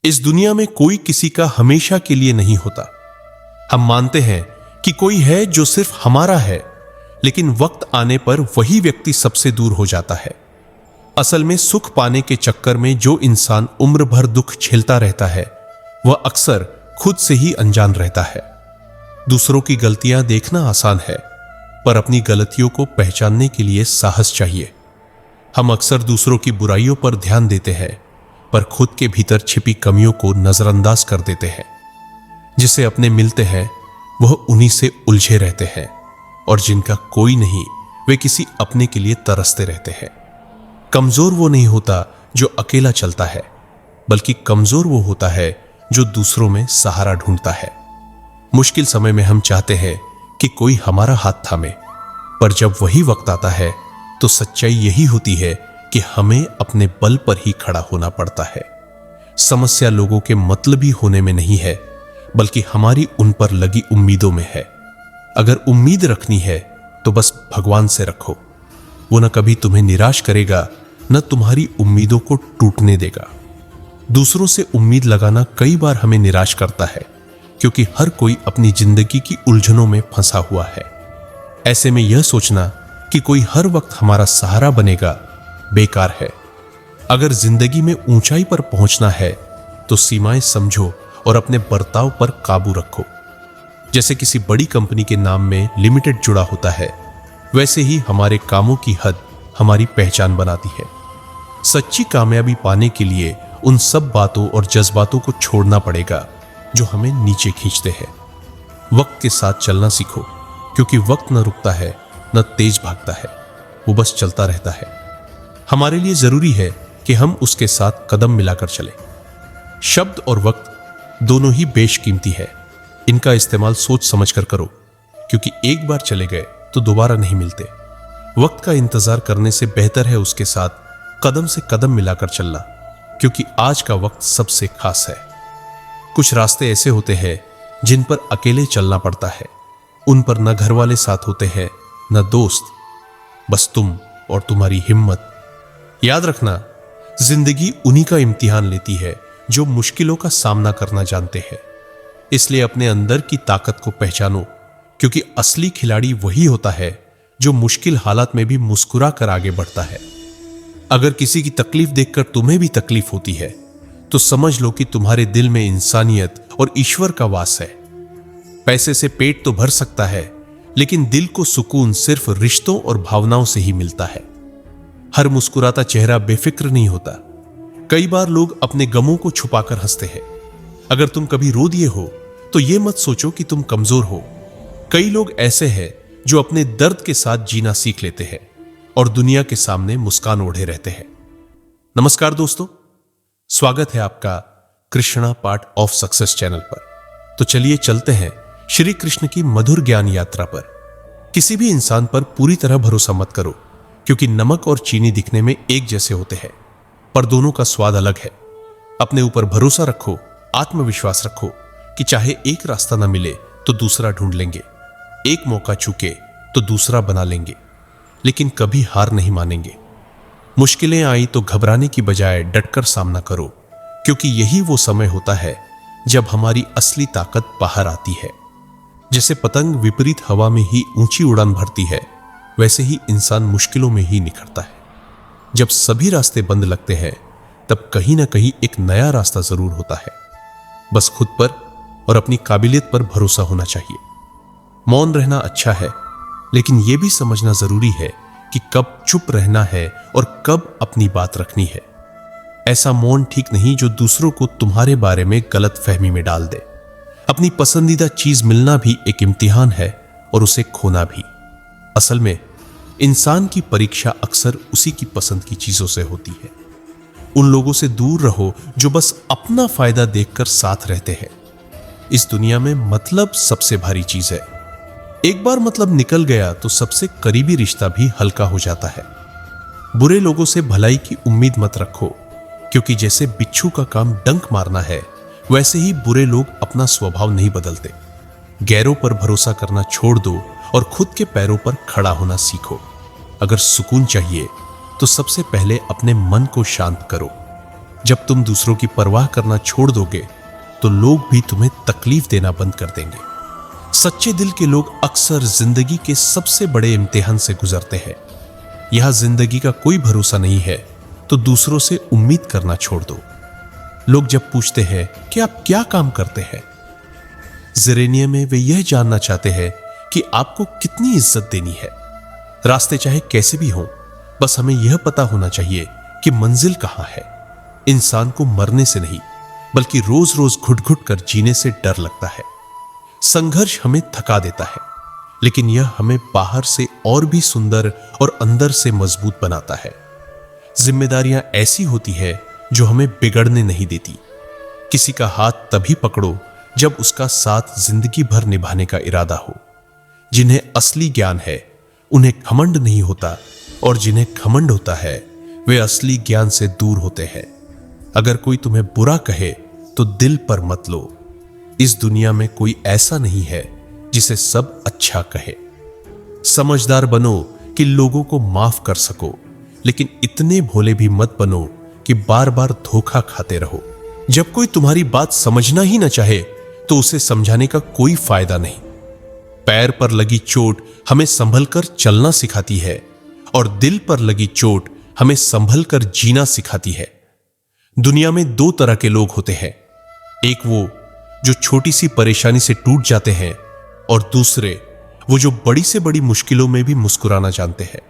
इस दुनिया में कोई किसी का हमेशा के लिए नहीं होता। हम मानते हैं कि कोई है जो सिर्फ हमारा है, लेकिन वक्त आने पर वही व्यक्ति सबसे दूर हो जाता है। असल में सुख पाने के चक्कर में जो इंसान उम्र भर दुख झेलता रहता है, वह अक्सर खुद से ही अनजान रहता है। दूसरों की गलतियां देखना आसान है, पर अपनी गलतियों को पहचानने के लिए साहस चाहिए। हम अक्सर दूसरों की बुराइयों पर ध्यान देते हैं, पर खुद के भीतर छिपी कमियों को नजरअंदाज कर देते हैं। जिसे अपने मिलते हैं वह उन्हीं से उलझे रहते हैं, और जिनका कोई नहीं वे किसी अपने के लिए तरसते रहते हैं। कमजोर वो नहीं होता जो अकेला चलता है, बल्कि कमजोर वो होता है जो दूसरों में सहारा ढूंढता है। मुश्किल समय में हम चाहते हैं कि कोई हमारा हाथ थामे, पर जब वही वक्त आता है तो सच्चाई यही होती है कि हमें अपने बल पर ही खड़ा होना पड़ता है। समस्या लोगों के मतलबी होने में नहीं है, बल्कि हमारी उन पर लगी उम्मीदों में है। अगर उम्मीद रखनी है तो बस भगवान से रखो। वो न कभी तुम्हें निराश करेगा, न तुम्हारी उम्मीदों को टूटने देगा। दूसरों से उम्मीद लगाना कई बार हमें निराश करता है, क्योंकि हर कोई अपनी जिंदगी की उलझनों में फंसा हुआ है। ऐसे में यह सोचना कि कोई हर वक्त हमारा सहारा बनेगा बेकार है। अगर जिंदगी में ऊंचाई पर पहुंचना है तो सीमाएं समझो और अपने बर्ताव पर काबू रखो। जैसे किसी बड़ी कंपनी के नाम में लिमिटेड जुड़ा होता है, वैसे ही हमारे कामों की हद हमारी पहचान बनाती है। सच्ची कामयाबी पाने के लिए उन सब बातों और जज्बातों को छोड़ना पड़ेगा जो हमें नीचे खींचते हैं। वक्त के साथ चलना सीखो, क्योंकि वक्त न रुकता है न तेज भागता है, वो बस चलता रहता है। हमारे लिए जरूरी है कि हम उसके साथ कदम मिलाकर चलें। शब्द और वक्त दोनों ही बेशकीमती है। इनका इस्तेमाल सोच समझकर करो, क्योंकि एक बार चले गए तो दोबारा नहीं मिलते। वक्त का इंतजार करने से बेहतर है उसके साथ कदम से कदम मिलाकर चलना, क्योंकि आज का वक्त सबसे खास है। कुछ रास्ते ऐसे होते हैं जिन पर अकेले चलना पड़ता है। उन पर न घर वाले साथ होते हैं न दोस्त, बस तुम और तुम्हारी हिम्मत। याद रखना, जिंदगी उन्हीं का इम्तिहान लेती है जो मुश्किलों का सामना करना जानते हैं। इसलिए अपने अंदर की ताकत को पहचानो, क्योंकि असली खिलाड़ी वही होता है जो मुश्किल हालात में भी मुस्कुरा कर आगे बढ़ता है। अगर किसी की तकलीफ देखकर तुम्हें भी तकलीफ होती है, तो समझ लो कि तुम्हारे दिल में इंसानियत और ईश्वर का वास है। पैसे से पेट तो भर सकता है, लेकिन दिल को सुकून सिर्फ रिश्तों और भावनाओं से ही मिलता है। हर मुस्कुराता चेहरा बेफिक्र नहीं होता। कई बार लोग अपने गमों को छुपाकर हंसते हैं। अगर तुम कभी रो दिए हो तो यह मत सोचो कि तुम कमजोर हो। कई लोग ऐसे हैं जो अपने दर्द के साथ जीना सीख लेते हैं और दुनिया के सामने मुस्कान ओढ़े रहते हैं। नमस्कार दोस्तों, स्वागत है आपका Krishna part of success channel पर। तो चलिए चलते हैं श्री कृष्ण की मधुर ज्ञान यात्रा पर। किसी भी इंसान पर पूरी तरह भरोसा मत करो, क्योंकि नमक और चीनी दिखने में एक जैसे होते हैं, पर दोनों का स्वाद अलग है। अपने ऊपर भरोसा रखो, आत्मविश्वास रखो कि चाहे एक रास्ता न मिले तो दूसरा ढूंढ लेंगे, एक मौका चूके तो दूसरा बना लेंगे, लेकिन कभी हार नहीं मानेंगे। मुश्किलें आई तो घबराने की बजाय डटकर सामना करो, क्योंकि यही वो समय होता है जब हमारी असली ताकत बाहर आती है। जैसे पतंग विपरीत हवा में ही ऊंची उड़ान भरती है, वैसे ही इंसान मुश्किलों में ही निखरता है। जब सभी रास्ते बंद लगते हैं, तब कहीं ना कहीं एक नया रास्ता जरूर होता है। बस खुद पर और अपनी काबिलियत पर भरोसा होना चाहिए। मौन रहना अच्छा है, लेकिन यह भी समझना जरूरी है कि कब चुप रहना है और कब अपनी बात रखनी है। ऐसा मौन ठीक नहीं जो दूसरों को तुम्हारे बारे में गलत फहमी में डाल दे। अपनी पसंदीदा चीज मिलना भी एक इम्तिहान है और उसे खोना भी। असल में इंसान की परीक्षा अक्सर उसी की पसंद की चीजों से होती है। उन लोगों से दूर रहो जो बस अपना फायदा देखकर साथ रहते हैं। इस दुनिया में मतलब सबसे भारी चीज है। एक बार मतलब निकल गया तो सबसे करीबी रिश्ता भी हल्का हो जाता है। बुरे लोगों से भलाई की उम्मीद मत रखो, क्योंकि जैसे बिच्छू का काम डंक मारना है, वैसे ही बुरे लोग अपना स्वभाव नहीं बदलते। गैरों पर भरोसा करना छोड़ दो और खुद के पैरों पर खड़ा होना सीखो। अगर सुकून चाहिए तो सबसे पहले अपने मन को शांत करो। जब तुम दूसरों की परवाह करना छोड़ दोगे तो लोग भी तुम्हें तकलीफ देना बंद कर देंगे। सच्चे दिल के लोग अक्सर जिंदगी के सबसे बड़े इम्तिहान से गुजरते हैं। यहां जिंदगी का कोई भरोसा नहीं है तो दूसरों से उम्मीद करना छोड़ दो। लोग जब पूछते हैं कि आप क्या काम करते हैं, ज़ेरेनियम में वे यह जानना चाहते हैं कि आपको कितनी इज्जत देनी है। रास्ते चाहे कैसे भी हों, बस हमें यह पता होना चाहिए कि मंजिल कहां है। इंसान को मरने से नहीं बल्कि रोज रोज घुट घुट कर जीने से डर लगता है। संघर्ष हमें थका देता है, लेकिन यह हमें बाहर से और भी सुंदर और अंदर से मजबूत बनाता है। जिम्मेदारियां ऐसी होती है जो हमें बिगड़ने नहीं देती। किसी का हाथ तभी पकड़ो जब उसका साथ जिंदगी भर निभाने का इरादा हो। जिन्हें असली ज्ञान है उन्हें घमंड नहीं होता, और जिन्हें घमंड होता है वे असली ज्ञान से दूर होते हैं। अगर कोई तुम्हें बुरा कहे तो दिल पर मत लो। इस दुनिया में कोई ऐसा नहीं है जिसे सब अच्छा कहे। समझदार बनो कि लोगों को माफ कर सको, लेकिन इतने भोले भी मत बनो कि बार बार धोखा खाते रहो। जब कोई तुम्हारी बात समझना ही ना चाहे तो उसे समझाने का कोई फायदा नहीं। पैर पर लगी चोट हमें संभल कर चलना सिखाती है, और दिल पर लगी चोट हमें संभल कर जीना सिखाती है। दुनिया में दो तरह के लोग होते हैं, एक वो जो छोटी सी परेशानी से टूट जाते हैं, और दूसरे वो जो बड़ी से बड़ी मुश्किलों में भी मुस्कुराना जानते हैं।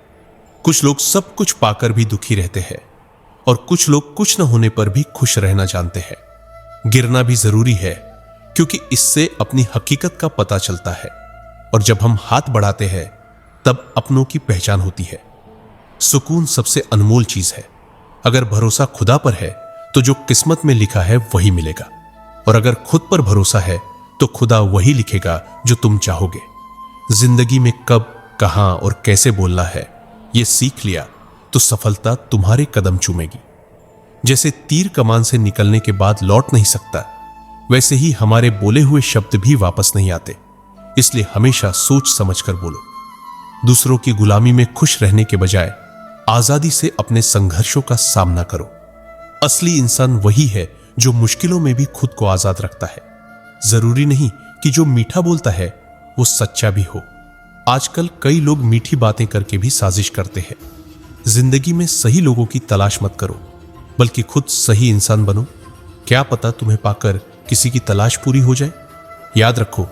कुछ लोग सब कुछ पाकर भी दुखी रहते हैं, और कुछ लोग कुछ न होने पर भी खुश रहना जानते हैं। गिरना भी जरूरी है, क्योंकि इससे अपनी हकीकत का पता चलता है, और जब हम हाथ बढ़ाते हैं तब अपनों की पहचान होती है। सुकून सबसे अनमोल चीज है। अगर भरोसा खुदा पर है तो जो किस्मत में लिखा है वही मिलेगा, और अगर खुद पर भरोसा है तो खुदा वही लिखेगा जो तुम चाहोगे। जिंदगी में कब, कहां और कैसे बोलना है यह सीख लिया तो सफलता तुम्हारे कदम चूमेगी। जैसे तीर कमान से निकलने के बाद लौट नहीं सकता, वैसे ही हमारे बोले हुए शब्द भी वापस नहीं आते। इसलिए हमेशा सोच समझकर बोलो। दूसरों की गुलामी में खुश रहने के बजाय आजादी से अपने संघर्षों का सामना करो। असली इंसान वही है जो मुश्किलों में भी खुद को आजाद रखता है। जरूरी नहीं कि जो मीठा बोलता है वो सच्चा भी हो। आजकल कई लोग मीठी बातें करके भी साजिश करते हैं। जिंदगी में सही लोगों की तलाश मत करो, बल्कि खुद सही इंसान बनो। क्या पता तुम्हें पाकर किसी की तलाश पूरी हो जाए। याद रखो,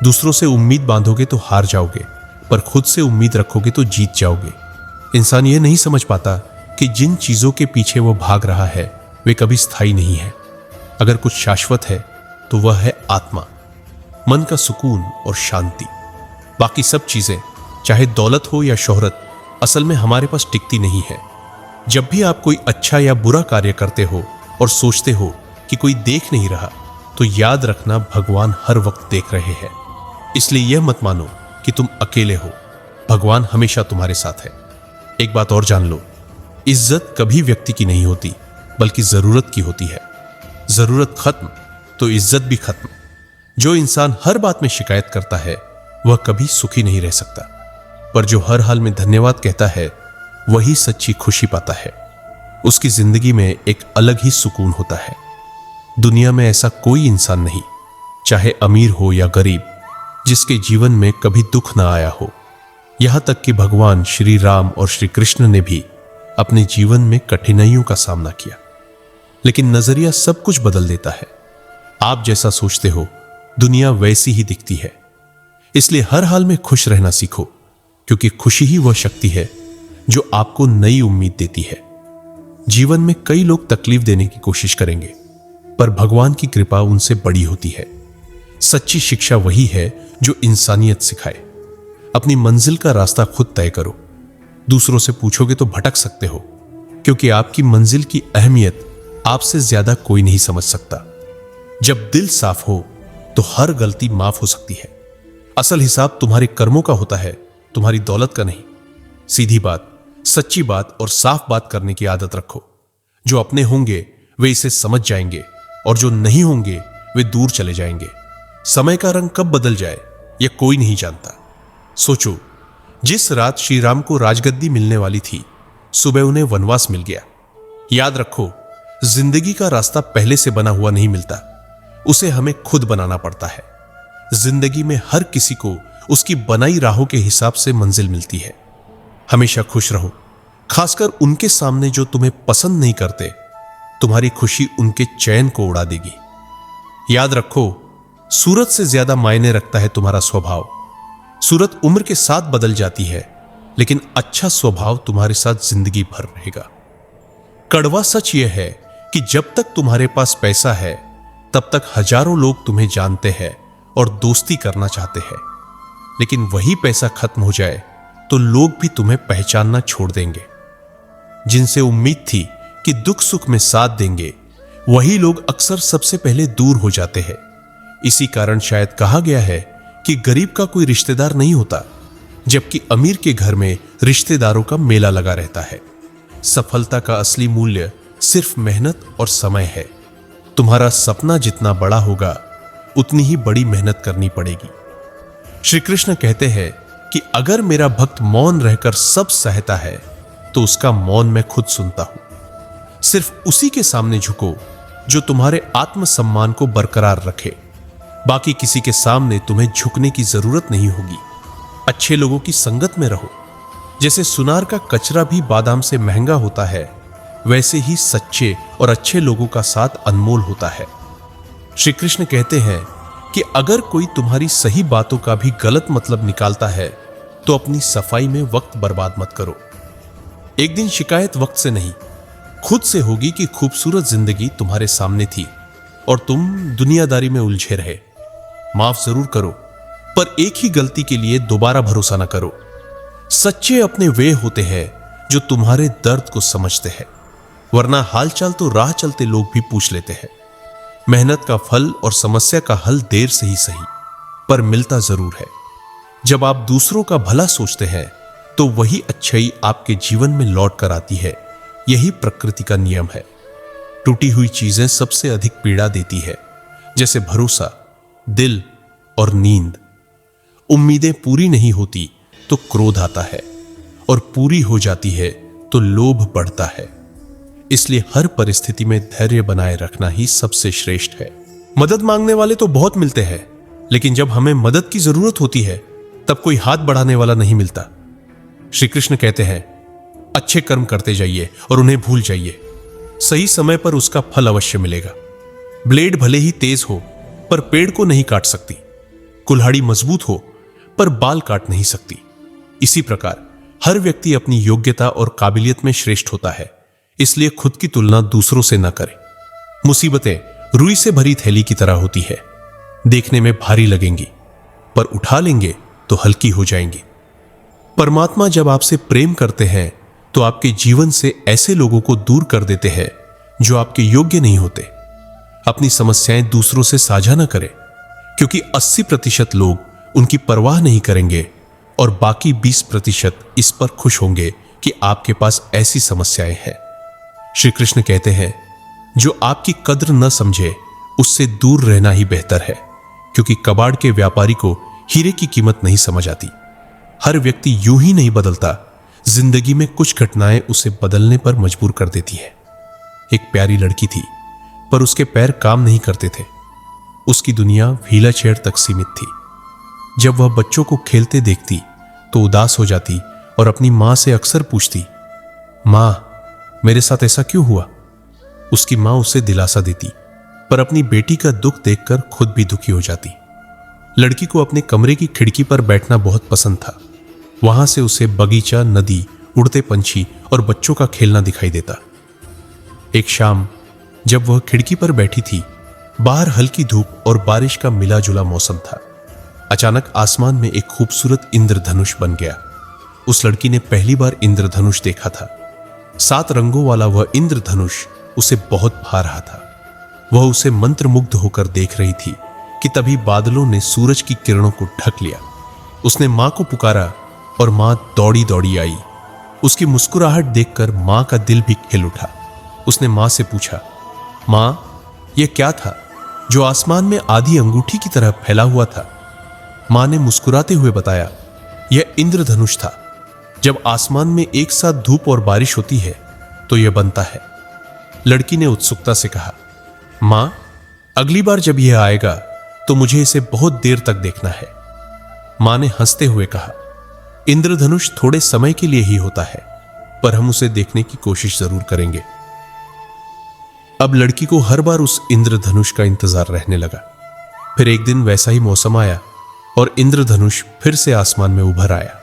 दूसरों से उम्मीद बांधोगे तो हार जाओगे, पर खुद से उम्मीद रखोगे तो जीत जाओगे। इंसान यह नहीं समझ पाता कि जिन चीजों के पीछे वो भाग रहा है वे कभी स्थायी नहीं है। अगर कुछ शाश्वत है तो वह है आत्मा, मन का सुकून और शांति। बाकी सब चीजें, चाहे दौलत हो या शोहरत, असल में हमारे पास टिकती नहीं है। जब भी आप कोई अच्छा या बुरा कार्य करते हो और सोचते हो कि कोई देख नहीं रहा, तो याद रखना भगवान हर वक्त देख रहे हैं। इसलिए यह मत मानो कि तुम अकेले हो, भगवान हमेशा तुम्हारे साथ है। एक बात और जान लो, इज्जत कभी व्यक्ति की नहीं होती बल्कि जरूरत की होती है। जरूरत खत्म तो इज्जत भी खत्म। जो इंसान हर बात में शिकायत करता है वह कभी सुखी नहीं रह सकता, पर जो हर हाल में धन्यवाद कहता है वही सच्ची खुशी पाता है। उसकी जिंदगी में एक अलग ही सुकून होता है। दुनिया में ऐसा कोई इंसान नहीं, चाहे अमीर हो या गरीब, जिसके जीवन में कभी दुख ना आया हो। यहां तक कि भगवान श्री राम और श्री कृष्ण ने भी अपने जीवन में कठिनाइयों का सामना किया, लेकिन नजरिया सब कुछ बदल देता है। आप जैसा सोचते हो दुनिया वैसी ही दिखती है। इसलिए हर हाल में खुश रहना सीखो, क्योंकि खुशी ही वह शक्ति है जो आपको नई उम्मीद देती है। जीवन में कई लोग तकलीफ देने की कोशिश करेंगे, पर भगवान की कृपा उनसे बड़ी होती है। सच्ची शिक्षा वही है जो इंसानियत सिखाए। अपनी मंजिल का रास्ता खुद तय करो। दूसरों से पूछोगे तो भटक सकते हो, क्योंकि आपकी मंजिल की अहमियत आपसे ज्यादा कोई नहीं समझ सकता। जब दिल साफ हो तो हर गलती माफ हो सकती है। असल हिसाब तुम्हारे कर्मों का होता है, तुम्हारी दौलत का नहीं। सीधी बात, सच्ची बात और साफ बात करने की आदत रखो। जो अपने होंगे वे इसे समझ जाएंगे, और जो नहीं होंगे वे दूर चले जाएंगे। समय का रंग कब बदल जाए यह कोई नहीं जानता। सोचो, जिस रात श्री राम को राजगद्दी मिलने वाली थी, सुबह उन्हें वनवास मिल गया। याद रखो, जिंदगी का रास्ता पहले से बना हुआ नहीं मिलता, उसे हमें खुद बनाना पड़ता है। जिंदगी में हर किसी को उसकी बनाई राहों के हिसाब से मंजिल मिलती है। हमेशा खुश रहो, खासकर उनके सामने जो तुम्हें पसंद नहीं करते। तुम्हारी खुशी उनके चैन को उड़ा देगी। याद रखो, सूरत से ज्यादा मायने रखता है तुम्हारा स्वभाव। सूरत उम्र के साथ बदल जाती है, लेकिन अच्छा स्वभाव तुम्हारे साथ जिंदगी भर रहेगा। कड़वा सच यह है कि जब तक तुम्हारे पास पैसा है, तब तक हजारों लोग तुम्हें जानते हैं और दोस्ती करना चाहते हैं। लेकिन वही पैसा खत्म हो जाए तो लोग भी तुम्हें पहचानना छोड़ देंगे। जिनसे उम्मीद थी कि दुख सुख में साथ देंगे, वही लोग अक्सर सबसे पहले दूर हो जाते हैं। इसी कारण शायद कहा गया है कि गरीब का कोई रिश्तेदार नहीं होता, जबकि अमीर के घर में रिश्तेदारों का मेला लगा रहता है। सफलता का असली मूल्य सिर्फ मेहनत और समय है। तुम्हारा सपना जितना बड़ा होगा, उतनी ही बड़ी मेहनत करनी पड़ेगी। श्री कृष्ण कहते हैं कि अगर मेरा भक्त मौन रहकर सब सहता है, तो उसका मौन मैं खुद सुनता हूं। सिर्फ उसी के सामने झुको जो तुम्हारे आत्मसम्मान को बरकरार रखे। बाकी किसी के सामने तुम्हें झुकने की जरूरत नहीं होगी। अच्छे लोगों की संगत में रहो। जैसे सुनार का कचरा भी बादाम से महंगा होता है, वैसे ही सच्चे और अच्छे लोगों का साथ अनमोल होता है। श्री कृष्ण कहते हैं कि अगर कोई तुम्हारी सही बातों का भी गलत मतलब निकालता है, तो अपनी सफाई में वक्त बर्बाद मत करो। एक दिन शिकायत वक्त से नहीं, खुद से होगी कि खूबसूरत जिंदगी तुम्हारे सामने थी और तुम दुनियादारी में उलझे रहे। माफ जरूर करो, पर एक ही गलती के लिए दोबारा भरोसा न करो। सच्चे अपने वे होते हैं जो तुम्हारे दर्द को समझते हैं, वरना हालचाल तो राह चलते लोग भी पूछ लेते हैं। मेहनत का फल और समस्या का हल देर से ही सही, पर मिलता जरूर है। जब आप दूसरों का भला सोचते हैं, तो वही अच्छाई आपके जीवन में लौट कर आती है। यही प्रकृति का नियम है। टूटी हुई चीजें सबसे अधिक पीड़ा देती है, जैसे भरोसा, दिल और नींद। उम्मीदें पूरी नहीं होती तो क्रोध आता है, और पूरी हो जाती है तो लोभ बढ़ता है। इसलिए हर परिस्थिति में धैर्य बनाए रखना ही सबसे श्रेष्ठ है। मदद मांगने वाले तो बहुत मिलते हैं, लेकिन जब हमें मदद की जरूरत होती है, तब कोई हाथ बढ़ाने वाला नहीं मिलता। श्री कृष्ण कहते हैं, अच्छे कर्म करते जाइए और उन्हें भूल जाइए। सही समय पर उसका फल अवश्य मिलेगा। ब्लेड भले ही तेज हो, पर पेड़ को नहीं काट सकती। कुल्हाड़ी मजबूत हो, पर बाल काट नहीं सकती। इसी प्रकार हर व्यक्ति अपनी योग्यता और काबिलियत में श्रेष्ठ होता है, इसलिए खुद की तुलना दूसरों से न करें। मुसीबतें रुई से भरी थैली की तरह होती है, देखने में भारी लगेंगी, पर उठा लेंगे तो हल्की हो जाएंगी। परमात्मा जब आपसे प्रेम करते हैं, तो आपके जीवन से ऐसे लोगों को दूर कर देते हैं जो आपके योग्य नहीं होते। अपनी समस्याएं दूसरों से साझा न करें, क्योंकि 80% लोग उनकी परवाह नहीं करेंगे और बाकी 20% इस पर खुश होंगे कि आपके पास ऐसी समस्याएं हैं। श्री कृष्ण कहते हैं, जो आपकी कद्र न समझे, उससे दूर रहना ही बेहतर है, क्योंकि कबाड़ के व्यापारी को हीरे की कीमत नहीं समझ आती। हर व्यक्ति यूं ही नहीं बदलता, जिंदगी में कुछ घटनाएं उसे बदलने पर मजबूर कर देती है। एक प्यारी लड़की थी, पर उसके पैर काम नहीं करते थे। उसकी दुनिया व्हीलर चेयर तक सीमित थी। जब वह बच्चों को खेलते देखती तो उदास हो जाती और अपनी मां से अक्सर पूछती, मां, मेरे साथ ऐसा क्यों हुआ? उसकी मां उसे दिलासा देती, पर अपनी बेटी का दुख देखकर खुद भी दुखी हो जाती। लड़की को अपने कमरे की खिड़की पर बैठना बहुत पसंद था। वहां से उसे बगीचा, नदी, उड़ते पंछी और बच्चों का खेलना दिखाई देता। एक शाम जब वह खिड़की पर बैठी थी, बाहर हल्की धूप और बारिश का मिला जुला मौसम था। अचानक आसमान में एक खूबसूरत इंद्रधनुष बन गया। उस लड़की ने पहली बार इंद्रधनुष देखा था। 7 रंगों वाला वह इंद्रधनुष उसे बहुत भा रहा था। वह उसे मंत्रमुग्ध होकर देख रही थी कि तभी बादलों ने सूरज की किरणों को ढक लिया। उसने मां को पुकारा और मां दौड़ी दौड़ी आई। उसकी मुस्कुराहट देखकर मां का दिल भी खिल उठा। उसने मां से पूछा, मां, यह क्या था जो आसमान में आधी अंगूठी की तरह फैला हुआ था? मां ने मुस्कुराते हुए बताया, यह इंद्रधनुष था। जब आसमान में एक साथ धूप और बारिश होती है तो यह बनता है। लड़की ने उत्सुकता से कहा, मां, अगली बार जब यह आएगा तो मुझे इसे बहुत देर तक देखना है। मां ने हंसते हुए कहा, इंद्रधनुष थोड़े समय के लिए ही होता है, पर हम उसे देखने की कोशिश जरूर करेंगे। अब लड़की को हर बार उस इंद्रधनुष का इंतजार रहने लगा। फिर एक दिन वैसा ही मौसम आया और इंद्रधनुष फिर से आसमान में उभर आया।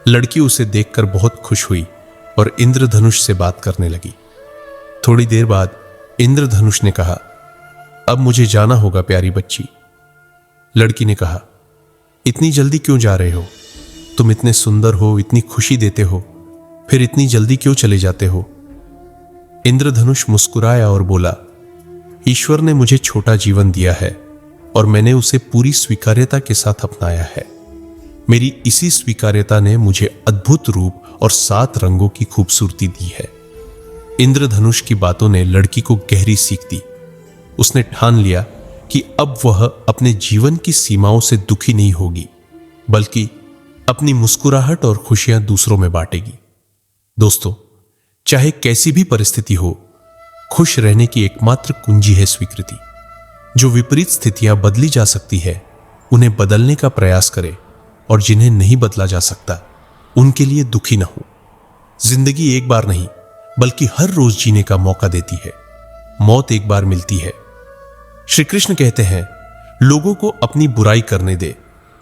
लड़की उसे देखकर बहुत खुश हुई और इंद्रधनुष से बात करने लगी। थोड़ी देर बाद इंद्रधनुष ने कहा, अब मुझे जाना होगा प्यारी बच्ची। लड़की ने कहा, इतनी जल्दी क्यों जा रहे हो? तुम इतने सुंदर हो, इतनी खुशी देते हो, फिर इतनी जल्दी क्यों चले जाते हो? इंद्रधनुष मुस्कुराया और बोला, ईश्वर ने मुझे छोटा जीवन दिया है और मैंने उसे पूरी स्वीकार्यता के साथ अपनाया है। मेरी इसी स्वीकार्यता ने मुझे अद्भुत रूप और 7 रंगों की खूबसूरती दी है। इंद्रधनुष की बातों ने लड़की को गहरी सीख दी। उसने ठान लिया कि अब वह अपने जीवन की सीमाओं से दुखी नहीं होगी, बल्कि अपनी मुस्कुराहट और खुशियां दूसरों में बांटेगी। दोस्तों, चाहे कैसी भी परिस्थिति हो, खुश रहने की एकमात्र कुंजी है स्वीकृति। जो विपरीत स्थितियां बदली जा सकती है, उन्हें बदलने का प्रयास करें, और जिन्हें नहीं बदला जा सकता, उनके लिए दुखी न हो। जिंदगी एक बार नहीं, बल्कि हर रोज जीने का मौका देती है। मौत एक बार मिलती है। श्री कृष्ण कहते हैं, लोगों को अपनी बुराई करने दे।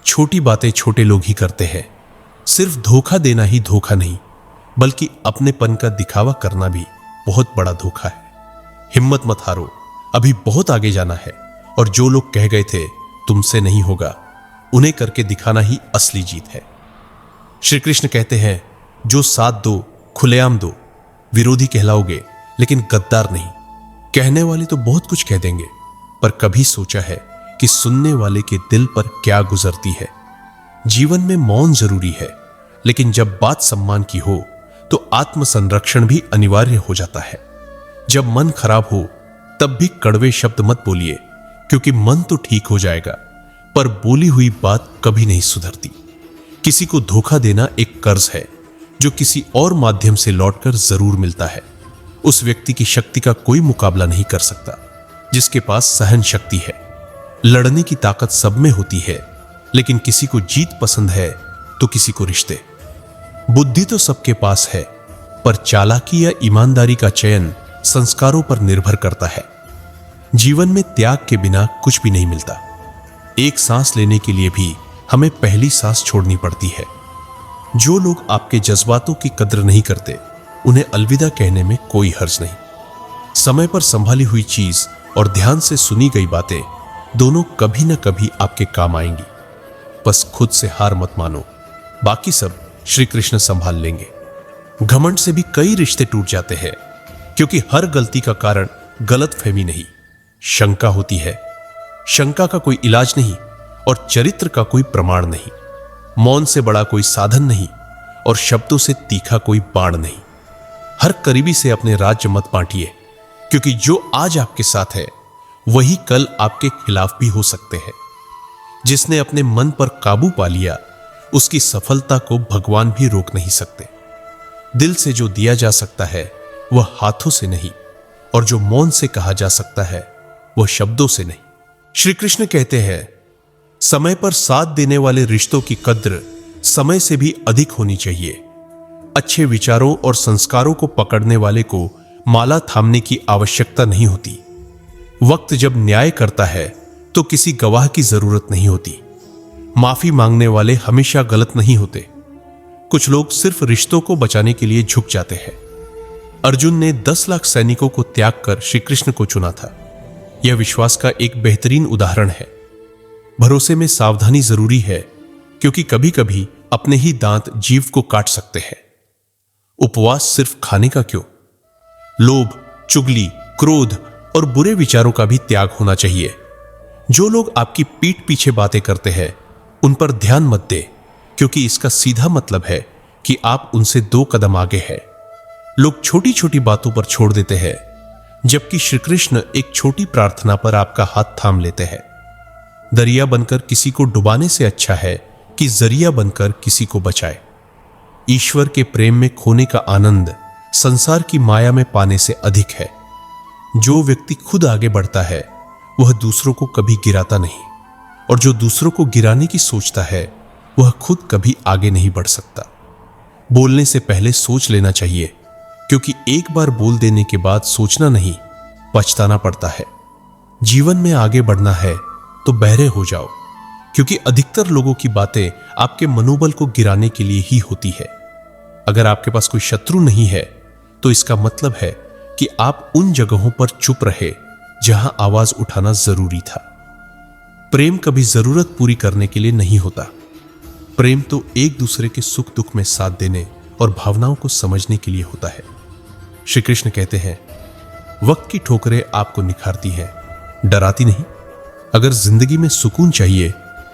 छोटी बातें छोटे लोग ही करते हैं। सिर्फ धोखा देना ही धोखा नहीं, बल्कि अपनेपन का दिखावा करना भी बहुत बड़ा धोखा है। हिम्मत मत हारो, अभी बहुत आगे जाना है, और जो लोग कह गए थे तुमसे नहीं होगा, उन्हें करके दिखाना ही असली जीत है। श्री कृष्ण कहते हैं, जो साथ दो खुलेआम दो। विरोधी कहलाओगे लेकिन गद्दार नहीं। कहने वाले तो बहुत कुछ कह देंगे, पर कभी सोचा है कि सुनने वाले के दिल पर क्या गुजरती है? जीवन में मौन जरूरी है, लेकिन जब बात सम्मान की हो तो आत्मसंरक्षण भी अनिवार्य हो जाता है। जब मन खराब हो तब भी कड़वे शब्द मत बोलिए, क्योंकि मन तो ठीक हो जाएगा, पर बोली हुई बात कभी नहीं सुधरती। किसी को धोखा देना एक कर्ज है, जो किसी और माध्यम से लौटकर जरूर मिलता है। उस व्यक्ति की शक्ति का कोई मुकाबला नहीं कर सकता, जिसके पास सहन शक्ति है। लड़ने की ताकत सब में होती है, लेकिन किसी को जीत पसंद है तो किसी को रिश्ते। बुद्धि तो सबके पास है, पर चालाकी या ईमानदारी का चयन संस्कारों पर निर्भर करता है। जीवन में त्याग के बिना कुछ भी नहीं मिलता। एक सांस लेने के लिए भी हमें पहली सांस छोड़नी पड़ती है। जो लोग आपके जज्बातों की कद्र नहीं करते, उन्हें अलविदा कहने में कोई हर्ज नहीं। समय पर संभाली हुई चीज और ध्यान से सुनी गई बातें दोनों कभी न कभी आपके काम आएंगी। बस खुद से हार मत मानो, बाकी सब श्री कृष्ण संभाल लेंगे। घमंड से भी कई रिश्ते टूट जाते हैं, क्योंकि हर गलती का कारण गलतफहमी नहीं, शंका होती है। शंका का कोई इलाज नहीं और चरित्र का कोई प्रमाण नहीं। मौन से बड़ा कोई साधन नहीं और शब्दों से तीखा कोई बाण नहीं। हर करीबी से अपने राज्य मत बांटिए, क्योंकि जो आज आपके साथ है वही कल आपके खिलाफ भी हो सकते हैं। जिसने अपने मन पर काबू पा लिया, उसकी सफलता को भगवान भी रोक नहीं सकते। दिल से जो दिया जा सकता है वह हाथों से नहीं, और जो मौन से कहा जा सकता है वह शब्दों से नहीं। श्री कृष्ण कहते हैं, समय पर साथ देने वाले रिश्तों की कद्र समय से भी अधिक होनी चाहिए। अच्छे विचारों और संस्कारों को पकड़ने वाले को माला थामने की आवश्यकता नहीं होती। वक्त जब न्याय करता है तो किसी गवाह की जरूरत नहीं होती। माफी मांगने वाले हमेशा गलत नहीं होते। कुछ लोग सिर्फ रिश्तों को बचाने के लिए झुक जाते हैं। अर्जुन ने 10 लाख सैनिकों को त्याग कर श्री कृष्ण को चुना था। यह विश्वास का एक बेहतरीन उदाहरण है। भरोसे में सावधानी जरूरी है, क्योंकि कभी कभी अपने ही दांत जीव को काट सकते हैं। उपवास सिर्फ खाने का क्यों? लोभ, चुगली, क्रोध और बुरे विचारों का भी त्याग होना चाहिए। जो लोग आपकी पीठ पीछे बातें करते हैं, उन पर ध्यान मत दे, क्योंकि इसका सीधा मतलब है कि आप उनसे 2 कदम आगे हैं। लोग छोटी छोटी बातों पर छोड़ देते हैं, जबकि श्री कृष्ण एक छोटी प्रार्थना पर आपका हाथ थाम लेते हैं। दरिया बनकर किसी को डुबाने से अच्छा है कि जरिया बनकर किसी को बचाए। ईश्वर के प्रेम में खोने का आनंद संसार की माया में पाने से अधिक है। जो व्यक्ति खुद आगे बढ़ता है वह दूसरों को कभी गिराता नहीं, और जो दूसरों को गिराने की सोचता है वह खुद कभी आगे नहीं बढ़ सकता। बोलने से पहले सोच लेना चाहिए, क्योंकि एक बार बोल देने के बाद सोचना नहीं, पछताना पड़ता है। जीवन में आगे बढ़ना है तो बहरे हो जाओ, क्योंकि अधिकतर लोगों की बातें आपके मनोबल को गिराने के लिए ही होती है। अगर आपके पास कोई शत्रु नहीं है तो इसका मतलब है कि आप उन जगहों पर चुप रहे जहां आवाज उठाना जरूरी था। प्रेम कभी जरूरत पूरी करने के लिए नहीं होता। प्रेम तो एक दूसरे के सुख दुख में साथ देने और भावनाओं को समझने के लिए होता है। श्री कृष्ण कहते हैं, वक्त की ठोकरें आपको निखारती हैं, डराती नहीं। अगर जिंदगी में सुकून चाहिए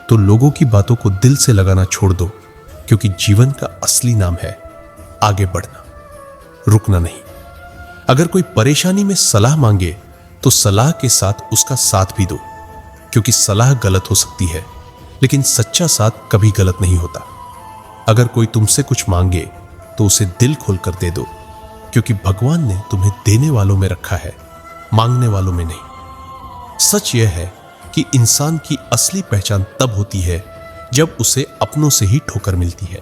तो लोगों की बातों को दिल से लगाना छोड़ दो, क्योंकि जीवन का असली नाम है आगे बढ़ना, रुकना नहीं। अगर कोई परेशानी में सलाह मांगे तो सलाह के साथ उसका साथ भी दो, क्योंकि सलाह गलत हो सकती है लेकिन सच्चा साथ कभी गलत नहीं होता। अगर कोई तुमसे कुछ मांगे तो उसे दिल खोलकर दे दो, क्योंकि भगवान ने तुम्हें देने वालों में रखा है, मांगने वालों में नहीं। सच यह है कि इंसान की असली पहचान तब होती है जब उसे अपनों से ही ठोकर मिलती है।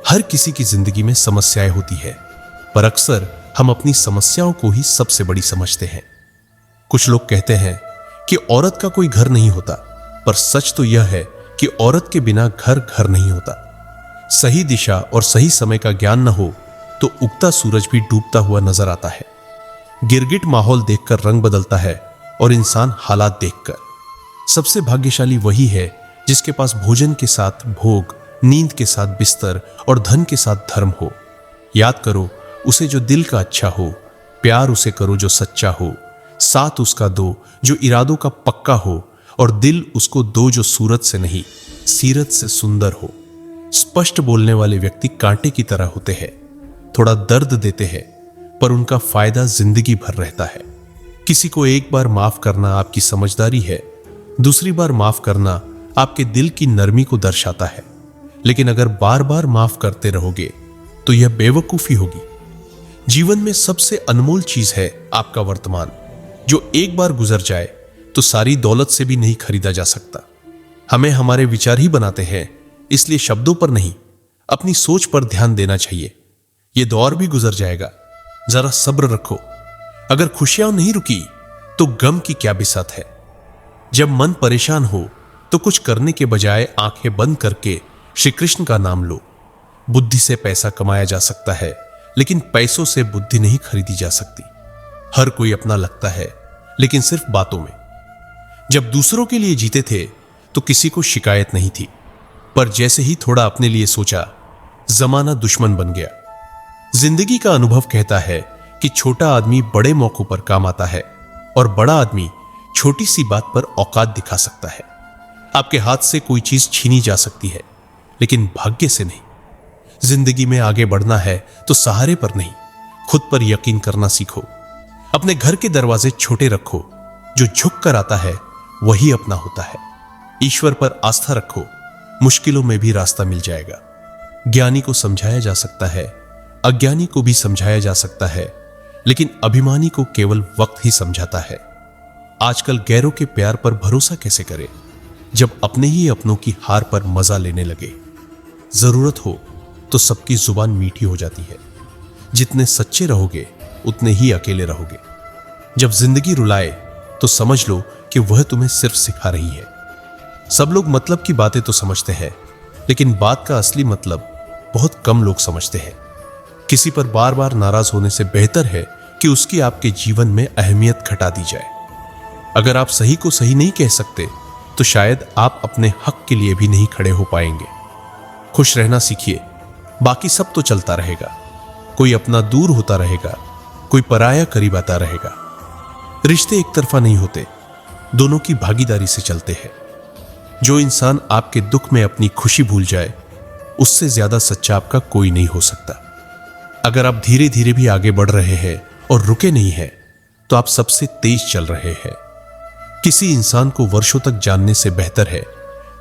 हर किसी की जिंदगी में समस्याएं होती है, पर अक्सर हम अपनी समस्याओं को ही सबसे बड़ी समझते हैं। कुछ लोग कहते हैं कि औरत का कोई घर नहीं होता, पर सच तो यह है कि औरत के बिना घर घर नहीं होता। सही दिशा और सही समय का ज्ञान न हो तो उगता सूरज भी डूबता हुआ नजर आता है। गिरगिट माहौल देखकर रंग बदलता है और इंसान हालात देखकर। सबसे भाग्यशाली वही है जिसके पास भोजन के साथ भोग, नींद के साथ बिस्तर और धन के साथ धर्म हो। याद करो उसे जो दिल का अच्छा हो, प्यार उसे करो जो सच्चा हो, साथ उसका दो जो इरादों का पक्का हो, और दिल उसको दो जो सूरत से नहीं सीरत से सुंदर हो। स्पष्ट बोलने वाले व्यक्ति कांटे की तरह होते हैं, थोड़ा दर्द देते हैं, पर उनका फायदा जिंदगी भर रहता है। किसी को एक बार माफ करना आपकी समझदारी है, दूसरी बार माफ करना आपके दिल की नरमी को दर्शाता है। लेकिन अगर बार बार माफ करते रहोगे तो यह बेवकूफी होगी। जीवन में सबसे अनमोल चीज है आपका वर्तमान, जो एक बार गुजर जाए तो सारी दौलत से भी नहीं खरीदा जा सकता। हमें हमारे विचार ही बनाते हैं, इसलिए शब्दों पर नहीं, अपनी सोच पर ध्यान देना चाहिए। यह दौर भी गुजर जाएगा, जरा सब्र रखो। अगर खुशियां नहीं रुकी तो गम की क्या बिसात है। जब मन परेशान हो तो कुछ करने के बजाय आंखें बंद करके श्री कृष्ण का नाम लो। बुद्धि से पैसा कमाया जा सकता है, लेकिन पैसों से बुद्धि नहीं खरीदी जा सकती। हर कोई अपना लगता है, लेकिन सिर्फ बातों में। जब दूसरों के लिए जीते थे तो किसी को शिकायत नहीं थी, पर जैसे ही थोड़ा अपने लिए सोचा, जमाना दुश्मन बन गया। जिंदगी का अनुभव कहता है कि छोटा आदमी बड़े मौकों पर काम आता है और बड़ा आदमी छोटी सी बात पर औकात दिखा सकता है। आपके हाथ से कोई चीज छीनी जा सकती है, लेकिन भाग्य से नहीं। जिंदगी में आगे बढ़ना है तो सहारे पर नहीं, खुद पर यकीन करना सीखो। अपने घर के दरवाजे छोटे रखो, जो झुक कर आता है वही अपना होता है। ईश्वर पर आस्था रखो, मुश्किलों में भी रास्ता मिल जाएगा। ज्ञानी को समझाया जा सकता है, अज्ञानी को भी समझाया जा सकता है, लेकिन अभिमानी को केवल वक्त ही समझाता है। आजकल गैरों के प्यार पर भरोसा कैसे करें, जब अपने ही अपनों की हार पर मजा लेने लगे। जरूरत हो तो सबकी जुबान मीठी हो जाती है। जितने सच्चे रहोगे उतने ही अकेले रहोगे। जब जिंदगी रुलाए तो समझ लो कि वह तुम्हें सिर्फ सिखा रही है। सब लोग मतलब की बातें तो समझते हैं, लेकिन बात का असली मतलब बहुत कम लोग समझते हैं। किसी पर बार बार नाराज होने से बेहतर है कि उसकी आपके जीवन में अहमियत घटा दी जाए। अगर आप सही को सही नहीं कह सकते तो शायद आप अपने हक के लिए भी नहीं खड़े हो पाएंगे। खुश रहना सीखिए, बाकी सब तो चलता रहेगा। कोई अपना दूर होता रहेगा, कोई पराया करीब आता रहेगा। रिश्ते एक तरफा नहीं होते, दोनों की भागीदारी से चलते हैं। जो इंसान आपके दुख में अपनी खुशी भूल जाए, उससे ज्यादा सच्चा आपका कोई नहीं हो सकता। अगर आप धीरे धीरे भी आगे बढ़ रहे हैं और रुके नहीं हैं, तो आप सबसे तेज चल रहे हैं। किसी इंसान को वर्षों तक जानने से बेहतर है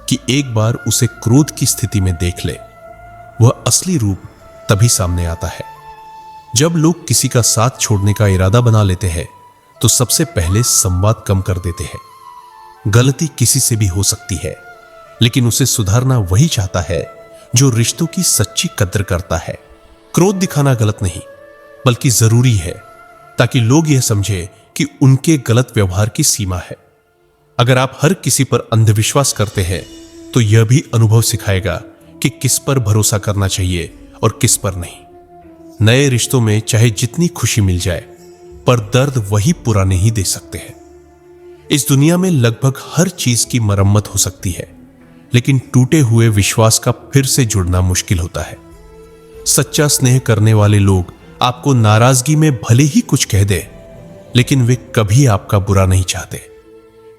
कि एक बार उसे क्रोध की स्थिति में देख ले। वह असली रूप तभी सामने आता है। जब लोग किसी का साथ छोड़ने का इरादा बना लेते हैं तो सबसे पहले संवाद कम कर देते हैं। गलती किसी से भी हो सकती है, लेकिन उसे सुधारना वही चाहता है जो रिश्तों की सच्ची कद्र करता है। क्रोध दिखाना गलत नहीं, बल्कि जरूरी है, ताकि लोग यह समझे कि उनके गलत व्यवहार की सीमा है। अगर आप हर किसी पर अंधविश्वास करते हैं, तो यह भी अनुभव सिखाएगा कि किस पर भरोसा करना चाहिए और किस पर नहीं। नए रिश्तों में चाहे जितनी खुशी मिल जाए, पर दर्द वही पुराने ही दे सकते हैं। इस दुनिया में लगभग हर चीज की मरम्मत हो सकती है, लेकिन टूटे हुए विश्वास का फिर से जुड़ना मुश्किल होता है। सच्चा स्नेह करने वाले लोग आपको नाराजगी में भले ही कुछ कह दे, लेकिन वे कभी आपका बुरा नहीं चाहते,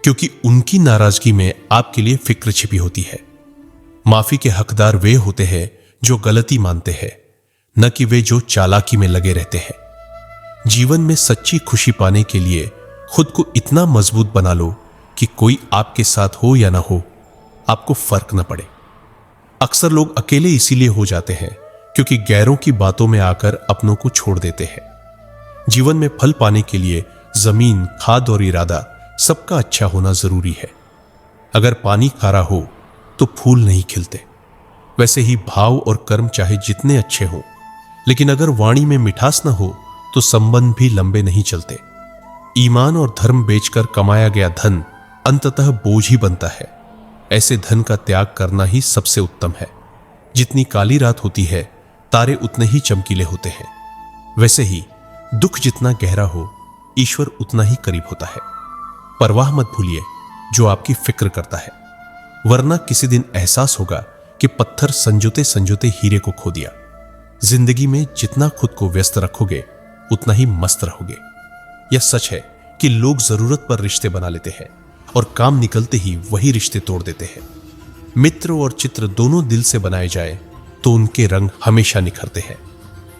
क्योंकि उनकी नाराजगी में आपके लिए फिक्र छिपी होती है। माफी के हकदार वे होते हैं जो गलती मानते हैं, न कि वे जो चालाकी में लगे रहते हैं। जीवन में सच्ची खुशी पाने के लिए खुद को इतना मजबूत बना लो कि कोई आपके साथ हो या ना हो, आपको फर्क न पड़े। अक्सर लोग अकेले इसीलिए हो जाते हैं क्योंकि गैरों की बातों में आकर अपनों को छोड़ देते हैं। जीवन में फल पाने के लिए जमीन, खाद और इरादा सबका अच्छा होना जरूरी है। अगर पानी खारा हो तो फूल नहीं खिलते। वैसे ही भाव और कर्म चाहे जितने अच्छे हों, लेकिन अगर वाणी में मिठास न हो तो संबंध भी लंबे नहीं चलते। ईमान और धर्म बेचकर कमाया गया धन अंततः बोझ ही बनता है। ऐसे धन का त्याग करना ही सबसे उत्तम है। जितनी काली रात होती है, तारे उतने ही चमकीले होते हैं। वैसे ही दुख जितना गहरा हो, ईश्वर उतना ही करीब होता है। परवाह मत भूलिए जो आपकी फिक्र करता है, वरना किसी दिन एहसास होगा कि पत्थर संजोते संजोते हीरे को खो दिया। जिंदगी में जितना खुद को व्यस्त रखोगे, उतना ही मस्त रहोगे। यह सच है कि लोग जरूरत पर रिश्ते बना लेते हैं और काम निकलते ही वही रिश्ते तोड़ देते हैं। मित्र और चित्र दोनों दिल से बनाए जाए तो उनके रंग हमेशा निखरते हैं।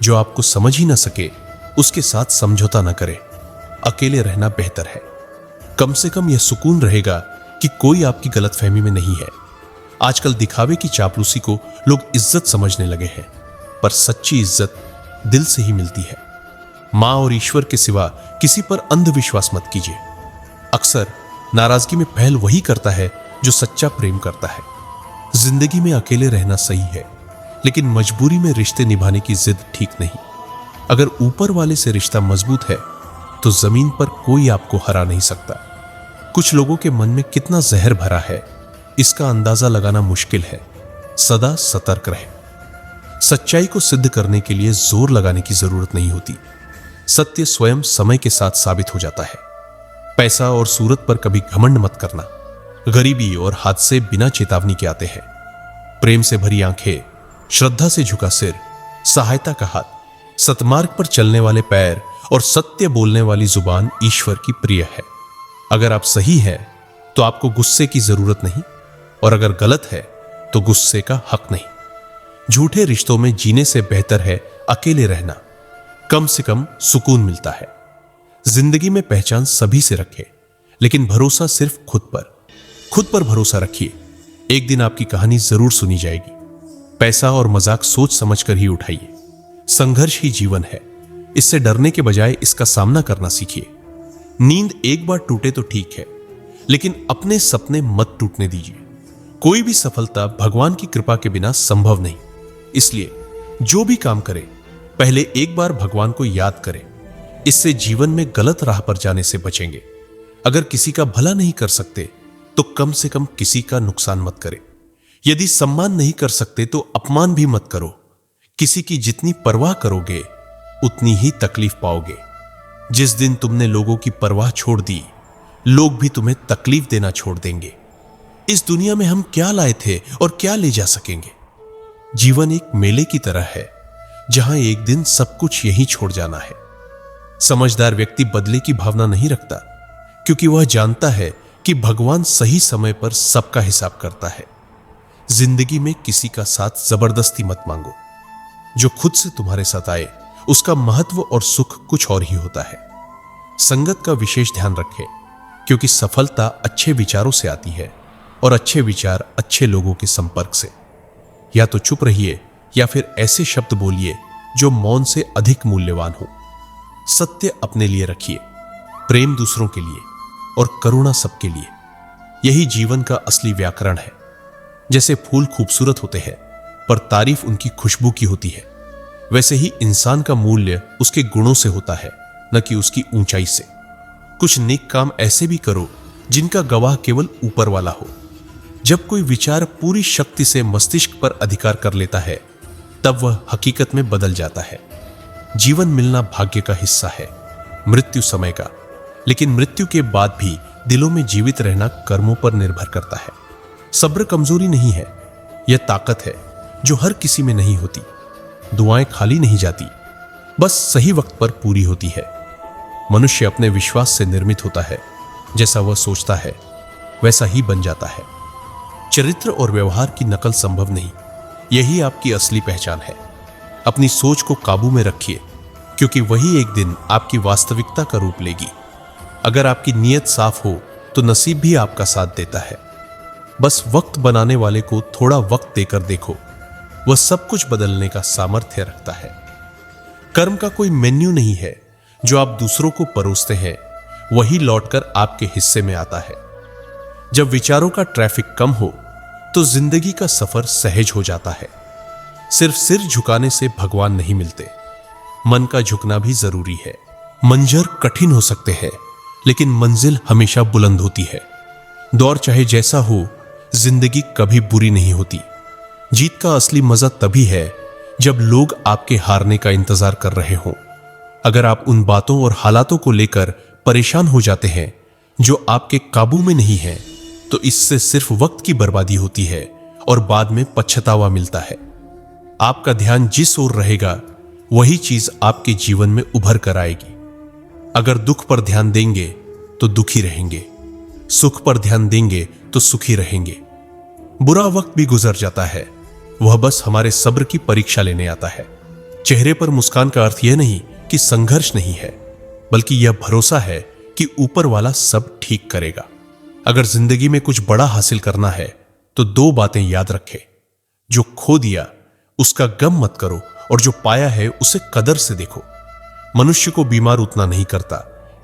जो आपको समझ ही ना सके, उसके साथ समझौता ना करे। अकेले रहना बेहतर है। कम से कम यह सुकून रहेगा कि कोई आपकी गलतफहमी में नहीं है। आजकल दिखावे की चापलूसी को लोग इज्जत समझने लगे हैं, पर सच्ची इज्जत दिल से ही मिलती है। मां और ईश्वर के सिवा किसी पर अंधविश्वास मत कीजिए। अक्सर नाराजगी में पहल वही करता है जो सच्चा प्रेम करता है। जिंदगी में अकेले रहना सही है, लेकिन मजबूरी में रिश्ते निभाने की जिद ठीक नहीं। अगर ऊपर वाले से रिश्ता मजबूत है, तो जमीन पर कोई आपको हरा नहीं सकता। कुछ लोगों के मन में कितना जहर भरा है, इसका अंदाजा लगाना मुश्किल है। सदा सतर्क रहे। सच्चाई को सिद्ध करने के लिए जोर लगाने की जरूरत नहीं होती। सत्य स्वयं समय के साथ साबित हो जाता है। पैसा और सूरत पर कभी घमंड मत करना। गरीबी और हादसे बिना चेतावनी के आते हैं। प्रेम से भरी आंखें, श्रद्धा से झुका सिर, सहायता का हाथ, सतमार्ग पर चलने वाले पैर और सत्य बोलने वाली जुबान ईश्वर की प्रिय है। अगर आप सही हैं तो आपको गुस्से की जरूरत नहीं, और अगर गलत है तो गुस्से का हक नहीं। झूठे रिश्तों में जीने से बेहतर है अकेले रहना। कम से कम सुकून मिलता है। जिंदगी में पहचान सभी से रखें, लेकिन भरोसा सिर्फ खुद पर भरोसा रखिए। एक दिन आपकी कहानी जरूर सुनी जाएगी। पैसा और मजाक सोच समझकर ही उठाइए। संघर्ष ही जीवन है। इससे डरने के बजाय इसका सामना करना सीखिए। नींद एक बार टूटे तो ठीक है, लेकिन अपने सपने मत टूटने दीजिए। कोई भी सफलता भगवान की कृपा के बिना संभव नहीं। इसलिए जो भी काम करें, पहले एक बार भगवान को याद करें। इससे जीवन में गलत राह पर जाने से बचेंगे। अगर किसी का भला नहीं कर सकते, तो कम से कम किसी का नुकसान मत करें। यदि सम्मान नहीं कर सकते, तो अपमान भी मत करो। किसी की जितनी परवाह करोगे, उतनी ही तकलीफ पाओगे। जिस दिन तुमने लोगों की परवाह छोड़ दी, लोग भी तुम्हें तकलीफ देना छोड़ देंगे। इस दुनिया में हम क्या लाए थे और क्या ले जा सकेंगे? जीवन एक मेले की तरह है, जहां एक दिन सब कुछ यहीं छोड़ जाना है। समझदार व्यक्ति बदले की भावना नहीं रखता, क्योंकि वह जानता है कि भगवान सही समय पर सबका हिसाब करता है। जिंदगी में किसी का साथ जबरदस्ती मत मांगो। जो खुद से तुम्हारे साथ आए, उसका महत्व और सुख कुछ और ही होता है। संगत का विशेष ध्यान रखें, क्योंकि सफलता अच्छे विचारों से आती है और अच्छे विचार अच्छे लोगों के संपर्क से। या तो चुप रहिए या फिर ऐसे शब्द बोलिए जो मौन से अधिक मूल्यवान हो। सत्य अपने लिए रखिए, प्रेम दूसरों के लिए और करुणा सबके लिए। यही जीवन का असली व्याकरण है। जैसे फूल खूबसूरत होते हैं पर तारीफ उनकी खुशबू की होती है, वैसे ही इंसान का मूल्य उसके गुणों से होता है, न कि उसकी ऊंचाई से। कुछ नेक काम ऐसे भी करो जिनका गवाह केवल ऊपर वाला हो। जब कोई विचार पूरी शक्ति से मस्तिष्क पर अधिकार कर लेता है, तब वह हकीकत में बदल जाता है। जीवन मिलना भाग्य का हिस्सा है, मृत्यु समय का, लेकिन मृत्यु के बाद भी दिलों में जीवित रहना कर्मों पर निर्भर करता है। सब्र कमजोरी नहीं है, यह ताकत है जो हर किसी में नहीं होती। दुआएं खाली नहीं जाती, बस सही वक्त पर पूरी होती है। मनुष्य अपने विश्वास से निर्मित होता है, जैसा वह सोचता है वैसा ही बन जाता है। चरित्र और व्यवहार की नकल संभव नहीं, यही आपकी असली पहचान है। अपनी सोच को काबू में रखिए, क्योंकि वही एक दिन आपकी वास्तविकता का रूप लेगी। अगर आपकी नीयत साफ हो तो नसीब भी आपका साथ देता है। बस वक्त बनाने वाले को थोड़ा वक्त देकर देखो, वह सब कुछ बदलने का सामर्थ्य रखता है। कर्म का कोई मेन्यू नहीं है, जो आप दूसरों को परोसते हैं वही लौटकर आपके हिस्से में आता है। जब विचारों का ट्रैफिक कम हो तो जिंदगी का सफर सहज हो जाता है। सिर्फ सिर झुकाने से भगवान नहीं मिलते, मन का झुकना भी जरूरी है। मंजर कठिन हो सकते हैं, लेकिन मंजिल हमेशा बुलंद होती है। दौर चाहे जैसा हो, जिंदगी कभी बुरी नहीं होती। जीत का असली मजा तभी है जब लोग आपके हारने का इंतजार कर रहे हों। अगर आप उन बातों और हालातों को लेकर परेशान हो जाते हैं जो आपके काबू में नहीं है, तो इससे सिर्फ वक्त की बर्बादी होती है और बाद में पछतावा मिलता है। आपका ध्यान जिस ओर रहेगा वही चीज आपके जीवन में उभर कर आएगी। अगर दुख पर ध्यान देंगे तो दुखी रहेंगे, सुख पर ध्यान देंगे तो सुखी रहेंगे। बुरा वक्त भी गुजर जाता है, वह बस हमारे सब्र की परीक्षा लेने आता है। चेहरे पर मुस्कान का अर्थ यह नहीं कि संघर्ष नहीं है, बल्कि यह भरोसा है कि ऊपर वाला सब ठीक करेगा। अगर जिंदगी में कुछ बड़ा हासिल करना है तो दो बातें याद रखें। जो खो दिया उसका गम मत करो, और जो पाया है उसे कदर से देखो। मनुष्य को बीमार उतना नहीं करता